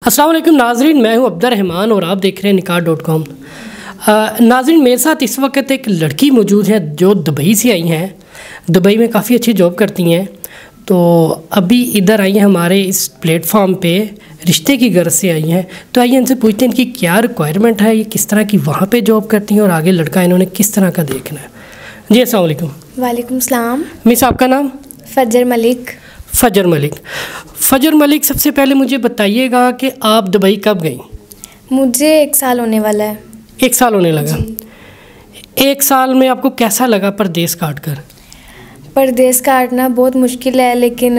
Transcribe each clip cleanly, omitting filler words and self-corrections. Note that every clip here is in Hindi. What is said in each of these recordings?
अस्सलाम वालेकुम नाजरीन, मैं हूं अब्दुर्रहमान और आप देख रहे हैं निकाह.com। नाजरीन, मेरे साथ इस वक्त एक लड़की मौजूद है जो दुबई से आई हैं। दुबई में काफ़ी अच्छी जॉब करती हैं, तो अभी इधर आई हैं हमारे इस प्लेटफॉर्म पे रिश्ते की गर्ज से आई हैं। तो आइए इनसे पूछते हैं इनकी क्या रिक्वायरमेंट है, ये किस तरह की वहाँ पे जॉब करती हैं और आगे लड़का इन्होंने किस तरह का देखना है। जी अस्सलाम वालेकुम। वालेकुम सलाम। मिस, आपका नाम? फजर मलिक। फ़जर मलिक। फ़जर मलिक, सबसे पहले मुझे बताइएगा कि आप दुबई कब गई? मुझे 1 साल होने वाला है। 1 साल होने लगा। 1 साल में आपको कैसा लगा परदेस काट कर? परदेस काटना बहुत मुश्किल है, लेकिन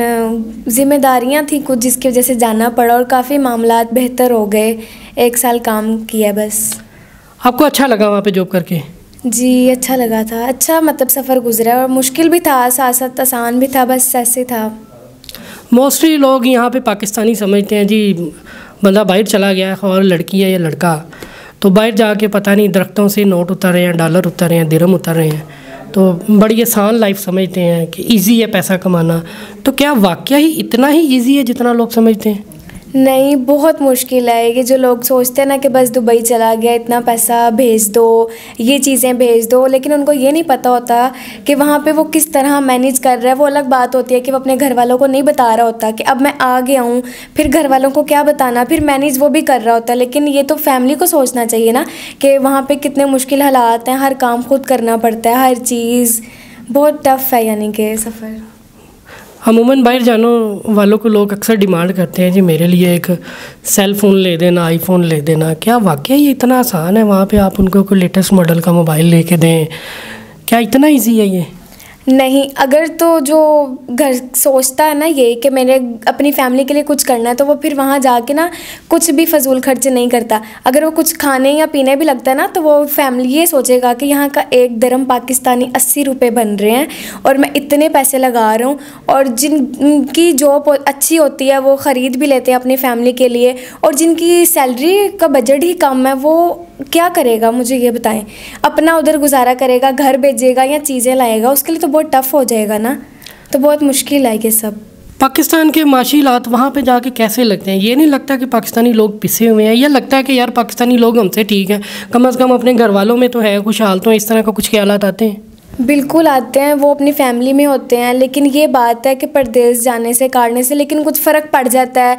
ज़िम्मेदारियां थी कुछ जिसकी वजह से जाना पड़ा और काफ़ी मामलात बेहतर हो गए। 1 साल काम किया बस। आपको अच्छा लगा वहाँ पे जॉब करके? जी अच्छा लगा था। अच्छा मतलब सफ़र गुजरा और मुश्किल भी था, साथ साथ आसान भी था, बस ऐसे था। मोस्टली लोग यहाँ पे पाकिस्तानी समझते हैं जी बंदा बाहर चला गया है, और लड़की है या लड़का, तो बाहर जाके पता नहीं दरख्तों से नोट उतर रहे हैं, डॉलर उतर रहे हैं, दिरहम उतर रहे हैं, तो बड़ी आसान लाइफ समझते हैं कि इजी है पैसा कमाना। तो क्या वाकया ही इतना ही इजी है जितना लोग समझते हैं? नहीं, बहुत मुश्किल है। ये जो लोग सोचते हैं ना कि बस दुबई चला गया, इतना पैसा भेज दो, ये चीज़ें भेज दो, लेकिन उनको ये नहीं पता होता कि वहाँ पे वो किस तरह मैनेज कर रहा है। वो अलग बात होती है कि वो अपने घर वालों को नहीं बता रहा होता कि अब मैं आ गया हूँ, फिर घर वालों को क्या बताना, फिर मैनेज वो भी कर रहा होता है। लेकिन ये तो फैमिली को सोचना चाहिए ना कि वहाँ पर कितने मुश्किल हालात हैं, हर काम खुद करना पड़ता है, हर चीज़ बहुत टफ़ है यानी कि सफ़र। अमूमन बाहर जाने वालों को लोग अक्सर डिमांड करते हैं जी मेरे लिए एक सेल फ़ोन ले देना, आईफोन ले देना। क्या वाकई ये इतना आसान है वहाँ पे आप उनको कोई लेटेस्ट मॉडल का मोबाइल लेके दें? क्या इतना इजी है ये? नहीं, अगर तो जो घर सोचता है ना ये कि मैंने अपनी फैमिली के लिए कुछ करना है, तो वो फिर वहाँ जाके ना कुछ भी फजूल खर्च नहीं करता। अगर वो कुछ खाने या पीने भी लगता है ना, तो वो फैमिली ये सोचेगा कि यहाँ का 1 दिरहम पाकिस्तानी 80 रुपये बन रहे हैं और मैं इतने पैसे लगा रहा हूँ। और जिनकी जॉब अच्छी होती है वो ख़रीद भी लेते हैं अपनी फैमिली के लिए, और जिनकी सैलरी का बजट ही कम है वो क्या करेगा मुझे ये बताएं? अपना उधर गुजारा करेगा, घर भेजेगा या चीज़ें लाएगा, उसके लिए तो बहुत टफ़ हो जाएगा ना। तो बहुत मुश्किल है ये सब। पाकिस्तान के माशी हालात वहाँ पे जाके कैसे लगते हैं? ये नहीं लगता कि पाकिस्तानी लोग पिसे हुए हैं, या लगता है कि यार पाकिस्तानी लोग हमसे ठीक है, कम से कम अपने घर वालों में तो है कुछ हाल, तो इस तरह का कुछ ख्यालात आते हैं? बिल्कुल आते हैं, वो अपनी फैमिली में होते हैं। लेकिन ये बात है कि परदेस जाने से काटने से लेकिन कुछ फ़र्क पड़ जाता है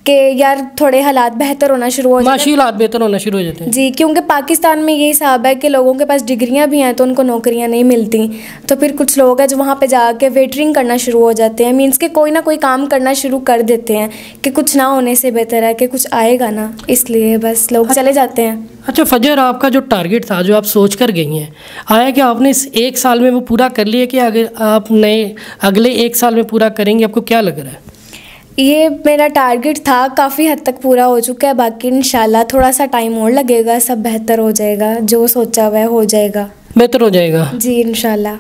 कि यार थोड़े हालात बेहतर होना शुरू हो जाते हैं, माशी हालात बेहतर होना शुरू हो जाते हैं। जी, क्योंकि पाकिस्तान में ये हिसाब है कि लोगों के पास डिग्रियां भी हैं तो उनको नौकरियां नहीं मिलती। तो फिर कुछ लोग हैं जो वहाँ पे जाके वेटरिंग करना शुरू हो जाते हैं, मीन्स के कोई ना कोई काम करना शुरू कर देते हैं कि कुछ ना होने से बेहतर है कि कुछ आएगा ना, इसलिए बस लोग चले जाते हैं। अच्छा फ़जर, आपका जो टारगेट था जो आप सोच कर गई हैं, आया कि आपने इस 1 साल में वो पूरा कर लिया कि आगे आप नए अगले 1 साल में पूरा करेंगे? आपको क्या लग रहा है? ये मेरा टारगेट था, काफ़ी हद तक पूरा हो चुका है, बाकी इंशाल्लाह थोड़ा सा टाइम और लगेगा, सब बेहतर हो जाएगा, जो सोचा हुआ है हो जाएगा, बेहतर हो जाएगा जी इंशाल्लाह।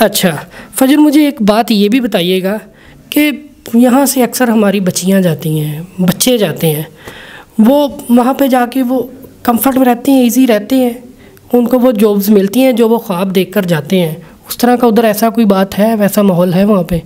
अच्छा फ़जर, मुझे एक बात ये भी बताइएगा कि यहाँ से अक्सर हमारी बच्चियाँ जाती हैं, बच्चे जाते हैं, वो वहाँ पे जाके वो कंफर्ट में रहते हैं, इजी रहते हैं, उनको वो जॉब्स मिलती हैं जो वो ख्वाब देख कर जाते हैं, उस तरह का उधर ऐसा कोई बात है, वैसा माहौल है वहाँ पे?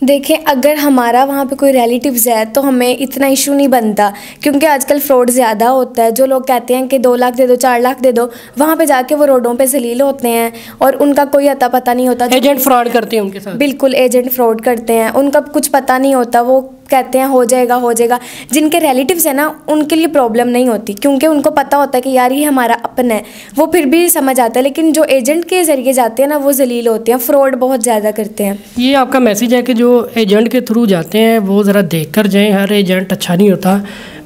देखें, अगर हमारा वहाँ पे कोई रिलेटिव्स है तो हमें इतना इशू नहीं बनता, क्योंकि आजकल फ्रॉड ज़्यादा होता है। जो लोग कहते हैं कि 2 लाख दे दो, 4 लाख दे दो, वहाँ पे जाके वो रोडों पे जलील होते हैं और उनका कोई अता पता नहीं होता। एजेंट फ्रॉड करते हैं उनके साथ। बिल्कुल, एजेंट फ्रॉड करते हैं, उनका कुछ पता नहीं होता, वो कहते हैं हो जाएगा हो जाएगा। जिनके रिलेटिव्स हैं ना उनके लिए प्रॉब्लम नहीं होती, क्योंकि उनको पता होता है कि यार ये हमारा अपन है, वो फिर भी समझ आता है। लेकिन जो एजेंट के ज़रिए जाते हैं ना वो जलील होते हैं, फ्रॉड बहुत ज़्यादा करते हैं। ये आपका मैसेज है कि जो एजेंट के थ्रू जाते हैं वो ज़रा देख कर जाएँ, हर एजेंट अच्छा नहीं होता,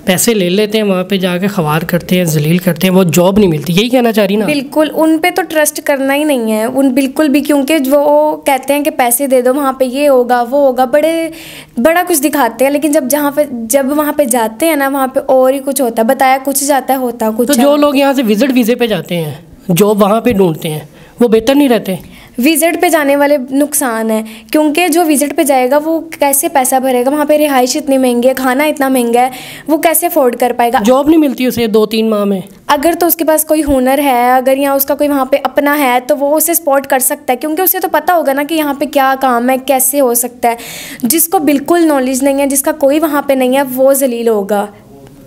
पैसे ले लेते हैं, वहाँ पे जाके ख़वार करते हैं, जलील करते हैं, वो जॉब नहीं मिलती, यही कहना चाह रही ना? बिल्कुल, उन पे तो ट्रस्ट करना ही नहीं है, उन बिल्कुल भी, क्योंकि वो कहते हैं कि पैसे दे दो, वहाँ पे ये होगा वो होगा, बड़ा कुछ दिखाते हैं। लेकिन जब वहाँ पे जाते हैं ना, वहाँ पे और ही कुछ होता है, बताया कुछ जाता है, होता कुछ। तो जो लोग यहाँ से विजिट वीज़े पे जाते हैं, जॉब वहाँ पे ढूंढते हैं, वो बेहतर नहीं रहते? विज़िट पे जाने वाले नुकसान है, क्योंकि जो विज़िट पे जाएगा वो कैसे पैसा भरेगा? वहाँ पे रिहाइश इतनी महंगी है, खाना इतना महंगा है, वो कैसे अफोर्ड कर पाएगा? जॉब नहीं मिलती उसे 2-3 माह में। अगर तो उसके पास कोई हुनर है, अगर यहाँ उसका कोई वहाँ पे अपना है, तो वो उसे स्पॉट कर सकता है, क्योंकि उसे तो पता होगा ना कि यहाँ पे क्या काम है, कैसे हो सकता है। जिसको बिल्कुल नॉलेज नहीं है, जिसका कोई वहाँ पे नहीं है, वो जलील होगा।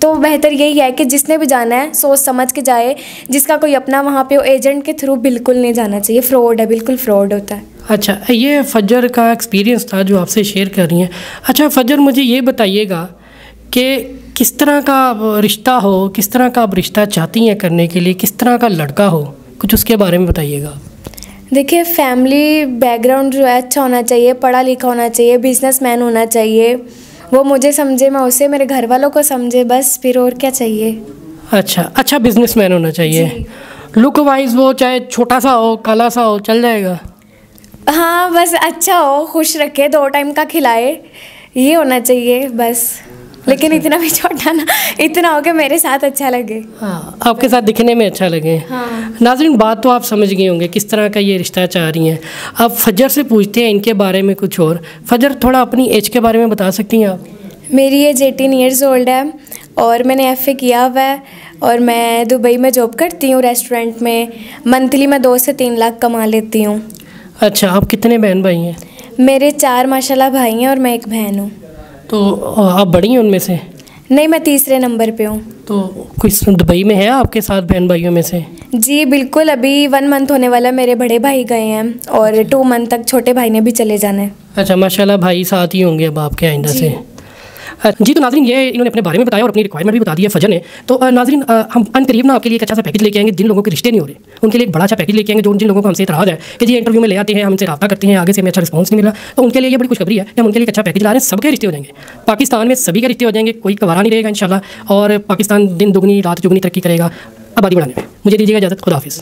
तो बेहतर यही है कि जिसने भी जाना है सोच समझ के जाए, जिसका कोई अपना वहाँ पे एजेंट के थ्रू बिल्कुल नहीं जाना चाहिए, फ्रॉड है, बिल्कुल फ्रॉड होता है। अच्छा, ये फजर का एक्सपीरियंस था जो आपसे शेयर कर रही हैं। अच्छा फजर, मुझे ये बताइएगा कि किस तरह का रिश्ता हो, किस तरह का आप रिश्ता चाहती हैं करने के लिए, किस तरह का लड़का हो, कुछ उसके बारे में बताइएगा। देखिए, फैमिली बैकग्राउंड जो है अच्छा होना चाहिए, पढ़ा लिखा होना चाहिए, बिजनेसमैन होना चाहिए, वो मुझे समझे, मैं उसे, मेरे घर वालों को समझे, बस फिर और क्या चाहिए। अच्छा बिजनेसमैन होना चाहिए। लुक वाइज वो चाहे छोटा सा हो, काला सा हो, चल जाएगा? हाँ, बस अच्छा हो, खुश रखे, 2 टाइम का खिलाए, ये होना चाहिए बस। लेकिन इतना भी छोटा ना, इतना हो कि मेरे साथ अच्छा लगे। हाँ, आपके साथ दिखने में अच्छा लगे। हाँ। नाज़रीन, बात तो आप समझ गए होंगे किस तरह का ये रिश्ता चाह रही हैं। अब फजर से पूछते हैं इनके बारे में कुछ और। फजर, थोड़ा अपनी एज के बारे में बता सकती हैं आप? मेरी एज 18 ईयर्स ओल्ड है और मैंने FA किया हुआ है और मैं दुबई में जॉब करती हूँ रेस्टोरेंट में। मंथली मैं 2 से 3 लाख कमा लेती हूँ। अच्छा, आप कितने बहन भाई हैं? मेरे 4 माशाल्लाह भाई हैं और मैं एक बहन हूँ। तो आप बड़ी हैं उनमें से? नहीं, मैं तीसरे नंबर पे हूँ। तो कोई दुबई में है आपके साथ बहन भाइयों में से? जी बिल्कुल, अभी 1 मंथ होने वाला, मेरे बड़े भाई गए हैं और 2 मंथ तक छोटे भाई ने भी चले जाना है। अच्छा, माशाल्लाह, भाई साथ ही होंगे अब आपके आइंदा से। जी, तो नाज़रीन, ये इन्होंने अपने बारे में बताया और अपनी रिक्वायरमेंट भी बता दी है फजर ने। तो नाज़रीन, हम अनकरीब ना आपके लिए एक अच्छा सा पैकेज लेके आएंगे। जिन लोगों के रिश्ते नहीं हो रहे उनके लिए एक बड़ा अच्छा पैकेज लेके आएंगे। जिन लोगों को हमसे इतराज़ है कि जी इंटरव्यू में ले आते हैं, हमसे रब्ता करते हैं, आगे से हमें अच्छा रिस्पॉन्स नहीं मिला, तो उनके लिए ये बड़ी खुशखबरी है कि हम उनके लिए एक अच्छा पैकेज ला रहे हैं। सबके रिश्ते हो जाएंगे, पाकिस्तान में सभी के रिश्ते हो जाएंगे, कोई गवारा नहीं रहेगा इंशाल्लाह। और पाकिस्तान दिन दुगनी रात चुगनी तरक्की करेगा आबादी बढ़ाने में। मुझे दीजिएगा इजाज़त, खुदा हाफिज़।